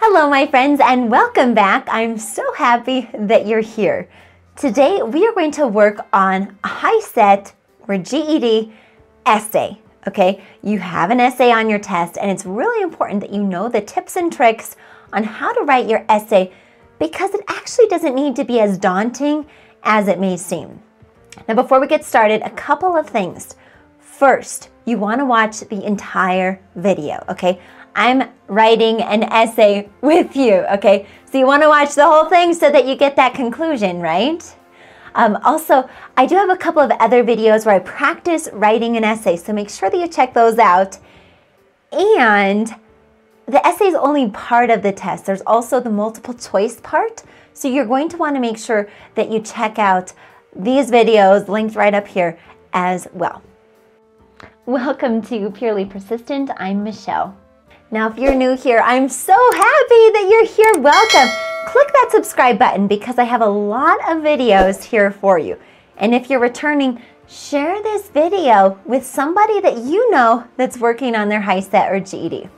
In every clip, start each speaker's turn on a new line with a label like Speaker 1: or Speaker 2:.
Speaker 1: Hello, my friends, and welcome back. I'm so happy that you're here. Today, we are going to work on a HiSET or GED essay, okay? You have an essay on your test, and it's really important that you know the tips and tricks on how to write your essay because it actually doesn't need to be as daunting as it may seem. Now, before we get started, a couple of things. First, you want to watch the entire video, okay? I'm writing an essay with you, okay? So you want to watch the whole thing so that you get that conclusion, right? Also, I do have a couple of other videos where I practice writing an essay, so make sure that you check those out. And the essay is only part of the test. There's also the multiple choice part, so you're going to want to make sure that you check out these videos linked right up here as well. Welcome to Purely Persistent. I'm Michelle. Now, if you're new here, I'm so happy that you're here. Welcome. Click that subscribe button because I have a lot of videos here for you. And if you're returning, share this video with somebody that you know that's working on their HiSET or GED.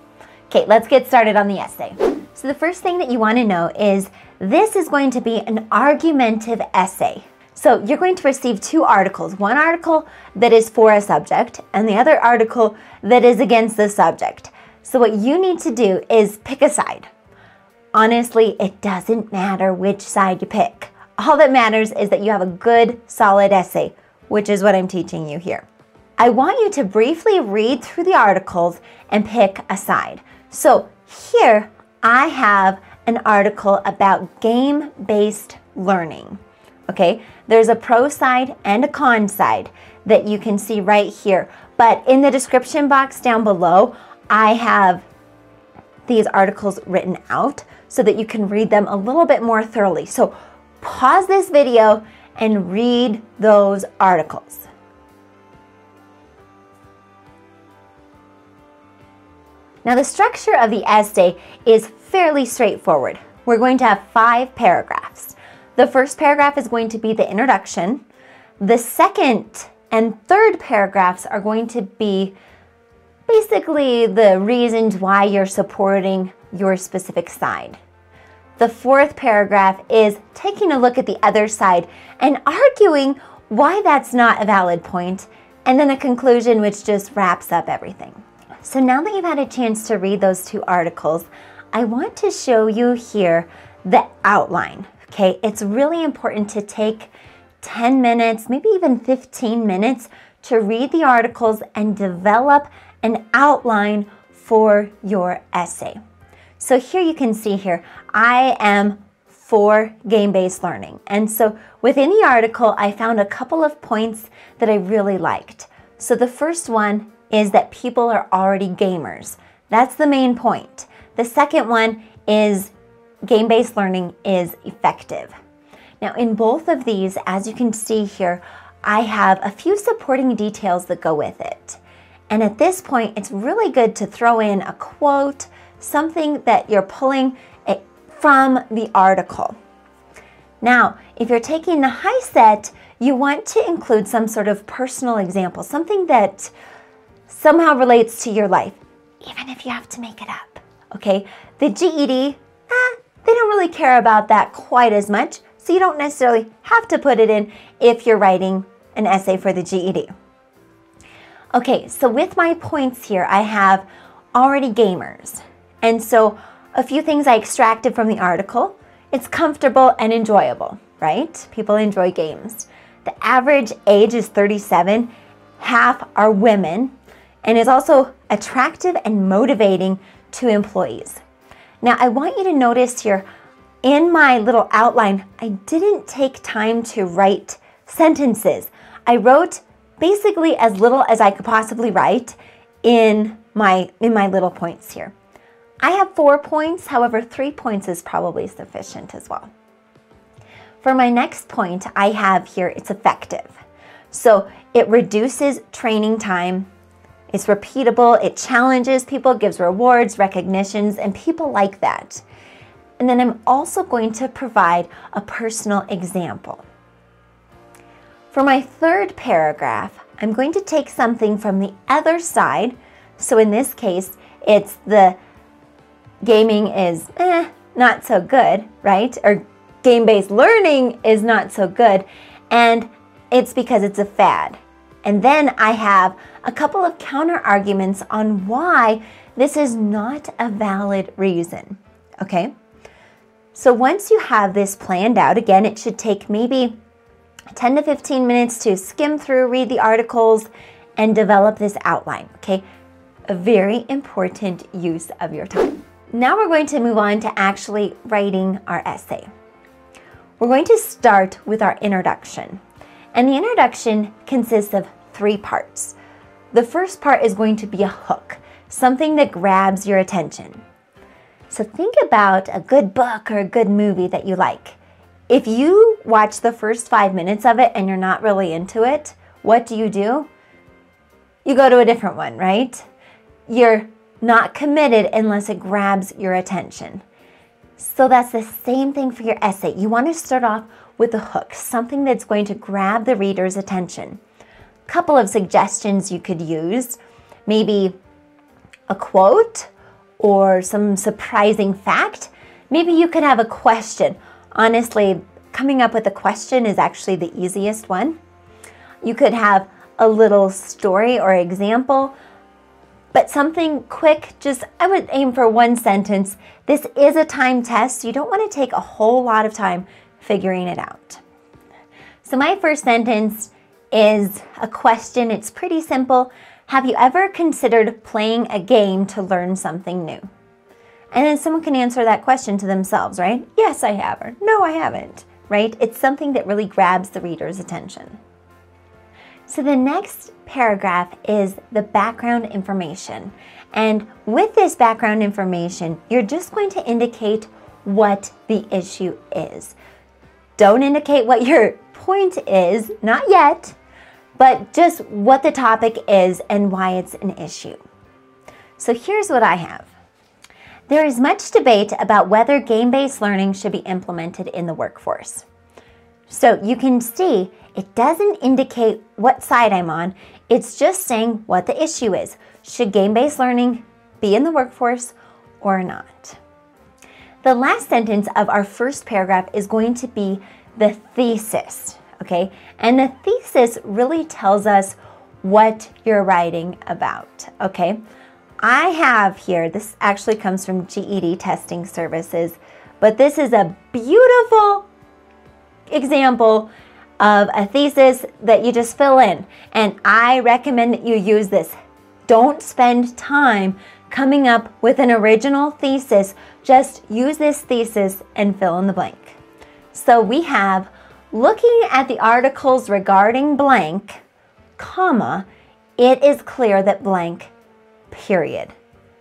Speaker 1: Okay, let's get started on the essay. So the first thing that you want to know is this is going to be an argumentative essay. So you're going to receive two articles, one article that is for a subject and the other article that is against the subject. So what you need to do is pick a side. Honestly, it doesn't matter which side you pick. All that matters is that you have a good, solid essay, which is what I'm teaching you here. I want you to briefly read through the articles and pick a side. So here I have an article about game-based learning. Okay, there's a pro side and a con side that you can see right here. But in the description box down below, I have these articles written out so that you can read them a little bit more thoroughly. So pause this video and read those articles. Now, the structure of the essay is fairly straightforward. We're going to have 5 paragraphs. The first paragraph is going to be the introduction. The second and third paragraphs are going to be basically the reasons why you're supporting your specific side. The fourth paragraph is taking a look at the other side and arguing why that's not a valid point, and then a conclusion which just wraps up everything. So now that you've had a chance to read those 2 articles, I want to show you here the outline. Okay, it's really important to take 10 minutes, maybe even 15 minutes to read the articles and develop an outline for your essay. So here you can see here, I am for game-based learning. And so within the article, I found a couple of points that I really liked. So the first one is that people are already gamers. That's the main point. The second one is game-based learning is effective. Now, in both of these, as you can see here, I have a few supporting details that go with it. And at this point, it's really good to throw in a quote, something that you're pulling from the article. Now, if you're taking the HiSET, you want to include some sort of personal example, something that somehow relates to your life, even if you have to make it up, okay? The GED, they don't really care about that quite as much, so you don't necessarily have to put it in if you're writing an essay for the GED. Okay, so with my points here, I have already gamers. And so a few things I extracted from the article. It's comfortable and enjoyable, right? People enjoy games. The average age is 37, half are women, and is also attractive and motivating to employees. Now, I want you to notice here, in my little outline, I didn't take time to write sentences. I wrote basically as little as I could possibly write in my little points here. I have 4 points, however, 3 points is probably sufficient as well. For my next point, I have here, it's effective. So it reduces training time, it's repeatable, it challenges people, gives rewards, recognitions, and people like that. And then I'm also going to provide a personal example. For my third paragraph, I'm going to take something from the other side. So in this case, it's the gaming is not so good, right? Or game-based learning is not so good, and it's because it's a fad. And then I have a couple of counter arguments on why this is not a valid reason, okay? So once you have this planned out, again, it should take maybe 10 to 15 minutes to skim through, read the articles, and develop this outline, okay? A very important use of your time. Now we're going to move on to actually writing our essay. We're going to start with our introduction. And the introduction consists of 3 parts. The first part is going to be a hook, something that grabs your attention. So think about a good book or a good movie that you like. If you watch the first 5 minutes of it and you're not really into it, what do? You go to a different one, right? You're not committed unless it grabs your attention. So that's the same thing for your essay. You want to start off with a hook, something that's going to grab the reader's attention. A couple of suggestions you could use, maybe a quote or some surprising fact. Maybe you could have a question. Honestly, coming up with a question is actually the easiest one. You could have a little story or example, but something quick, I would aim for 1 sentence. This is a time test, so you don't want to take a whole lot of time figuring it out. So my first sentence is a question. It's pretty simple. Have you ever considered playing a game to learn something new? And then someone can answer that question to themselves, right? Yes, I have, or no, I haven't, right? It's something that really grabs the reader's attention. So the next paragraph is the background information. And with this background information, you're just going to indicate what the issue is. Don't indicate what your point is, not yet, but just what the topic is and why it's an issue. So here's what I have. There is much debate about whether game-based learning should be implemented in the workforce. So you can see it doesn't indicate what side I'm on. It's just saying what the issue is. Should game-based learning be in the workforce or not? The last sentence of our first paragraph is going to be the thesis, okay? And the thesis really tells us what you're writing about, okay? I have here, this actually comes from GED Testing Services, but this is a beautiful example of a thesis that you just fill in. And I recommend that you use this. Don't spend time coming up with an original thesis. Just use this thesis and fill in the blank. So we have, looking at the articles regarding blank, comma, it is clear that blank, period.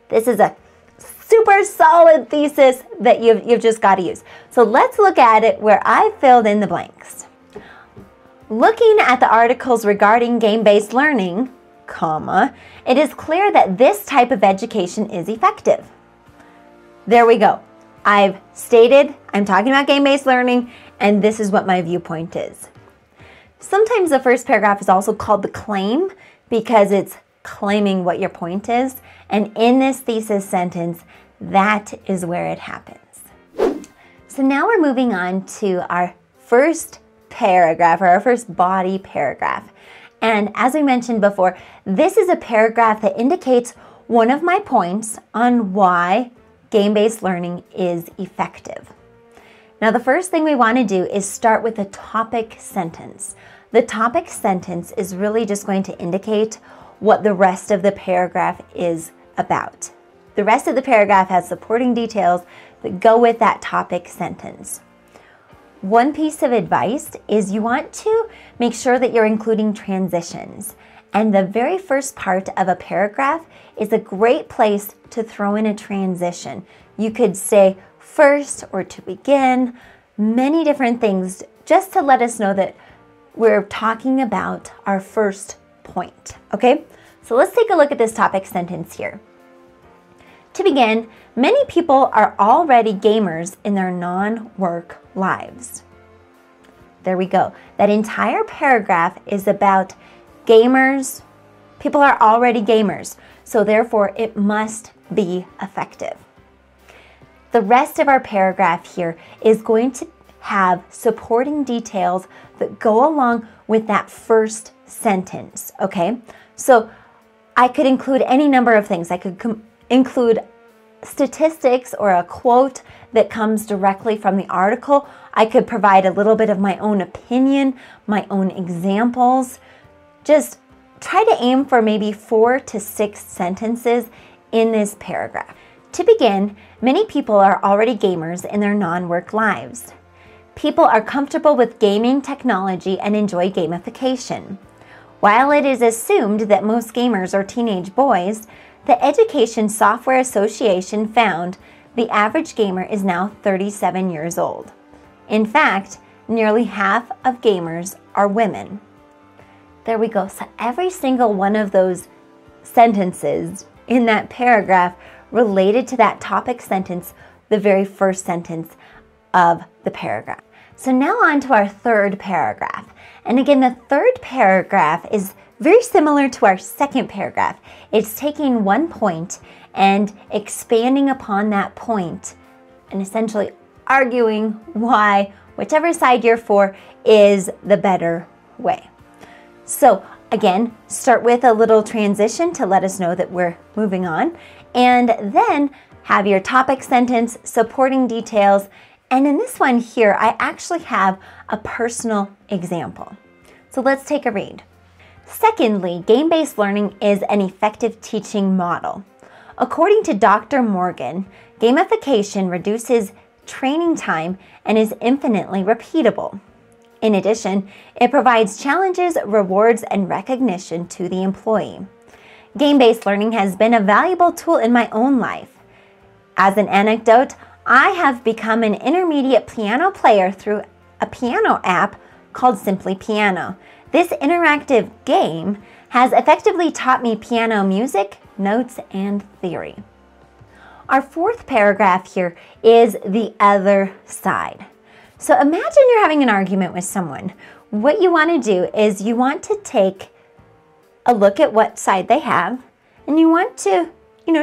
Speaker 1: This is a super solid thesis that you've just got to use. So let's look at it where I filled in the blanks. Looking at the articles regarding game-based learning, comma, it is clear that this type of education is effective. There we go. I've stated I'm talking about game-based learning, and this is what my viewpoint is. Sometimes the first paragraph is also called the claim because it's claiming what your point is. And in this thesis sentence, that is where it happens. So now we're moving on to our first paragraph, or our first body paragraph. And as we mentioned before, this is a paragraph that indicates one of my points on why game-based learning is effective. Now, the first thing we want to do is start with a topic sentence. The topic sentence is really just going to indicate what the rest of the paragraph is about. The rest of the paragraph has supporting details that go with that topic sentence. One piece of advice is you want to make sure that you're including transitions. And the very first part of a paragraph is a great place to throw in a transition. You could say first or to begin, many different things just to let us know that we're talking about our first point, okay? So let's take a look at this topic sentence here. To begin, many people are already gamers in their non-work lives. There we go. That entire paragraph is about gamers. People are already gamers, so therefore it must be effective. The rest of our paragraph here is going to have supporting details that go along with that first sentence, okay? So I could include any number of things. I could include statistics or a quote that comes directly from the article. I could provide a little bit of my own opinion, my own examples. Just try to aim for maybe 4 to 6 sentences in this paragraph. To begin, many people are already gamers in their non-work lives. People are comfortable with gaming technology and enjoy gamification. While it is assumed that most gamers are teenage boys, the Education Software Association found the average gamer is now 37 years old. In fact, nearly half of gamers are women. There we go. So every single one of those sentences in that paragraph related to that topic sentence, the very first sentence of the paragraph. So now on to our third paragraph. And again, the third paragraph is very similar to our second paragraph. It's taking one point and expanding upon that point and essentially arguing why whichever side you're for is the better way. So again, start with a little transition to let us know that we're moving on, and then have your topic sentence, supporting details, and in this one here, I actually have a personal example. So let's take a read. Secondly, game-based learning is an effective teaching model. According to Dr. Morgan, gamification reduces training time and is infinitely repeatable. In addition, it provides challenges, rewards, and recognition to the employee. Game-based learning has been a valuable tool in my own life. As an anecdote, I have become an intermediate piano player through a piano app called Simply Piano. This interactive game has effectively taught me piano music, notes, and theory. Our fourth paragraph here is the other side. So imagine you're having an argument with someone. What you want to do is you want to take a look at what side they have, and you want to,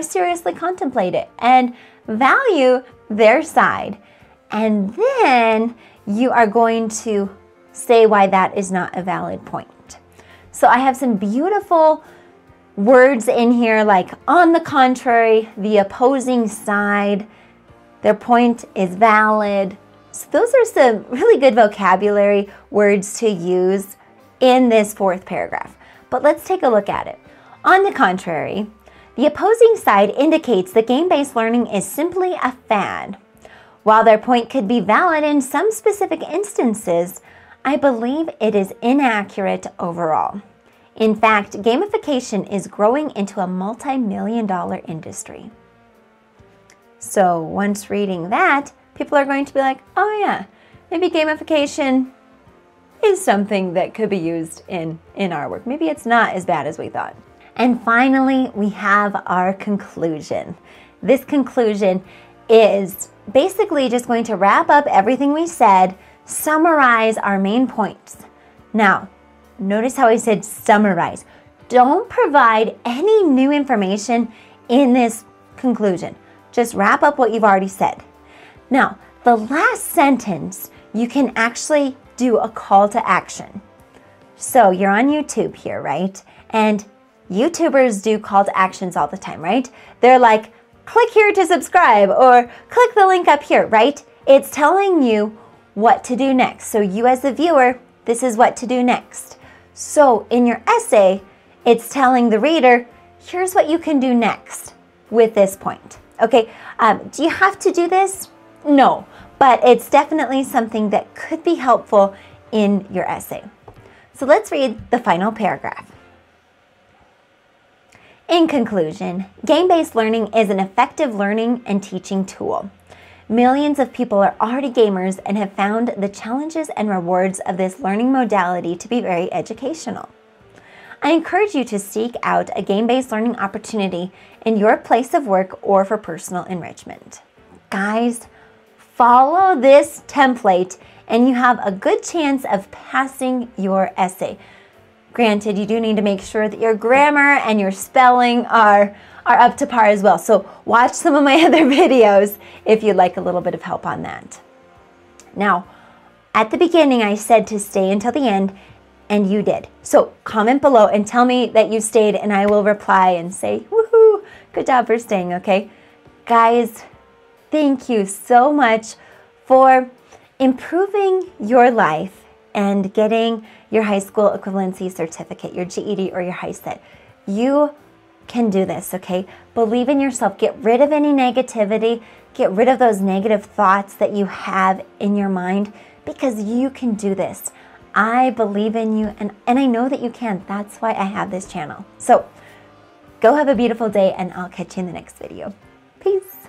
Speaker 1: seriously contemplate it and value their side. And then you are going to say why that is not a valid point. So I have some beautiful words in here like on the contrary, the opposing side, their point is valid. So those are some really good vocabulary words to use in this fourth paragraph. But let's take a look at it. On the contrary, the opposing side indicates that game-based learning is simply a fad. While their point could be valid in some specific instances, I believe it is inaccurate overall. In fact, gamification is growing into a multi-million-dollar industry. So once reading that, people are going to be like, oh yeah, maybe gamification is something that could be used in our work. Maybe it's not as bad as we thought. And finally, we have our conclusion. This conclusion is basically just going to wrap up everything we said, summarize our main points. Now, notice how I said summarize. Don't provide any new information in this conclusion. Just wrap up what you've already said. Now, the last sentence, you can actually do a call to action. So you're on YouTube here, right? And YouTubers do call to actions all the time, right? They're like, click here to subscribe or click the link up here, right? It's telling you what to do next. So you as the viewer, this is what to do next. So in your essay, it's telling the reader, here's what you can do next with this point. Okay, do you have to do this? No, but it's definitely something that could be helpful in your essay. So let's read the final paragraph. In conclusion, game-based learning is an effective learning and teaching tool. Millions of people are already gamers and have found the challenges and rewards of this learning modality to be very educational. I encourage you to seek out a game-based learning opportunity in your place of work or for personal enrichment. Guys, follow this template and you have a good chance of passing your essay. Granted, you do need to make sure that your grammar and your spelling are are up to par as well. So watch some of my other videos if you'd like a little bit of help on that. Now, at the beginning, I said to stay until the end, and you did. So comment below and tell me that you stayed, and I will reply and say, woohoo, good job for staying, okay? Guys, thank you so much for improving your life and getting your high school equivalency certificate, your GED or your HiSET. You can do this, okay? Believe in yourself. Get rid of any negativity. Get rid of those negative thoughts that you have in your mind, because you can do this. I believe in you, and I know that you can. That's why I have this channel. So go have a beautiful day, and I'll catch you in the next video. Peace.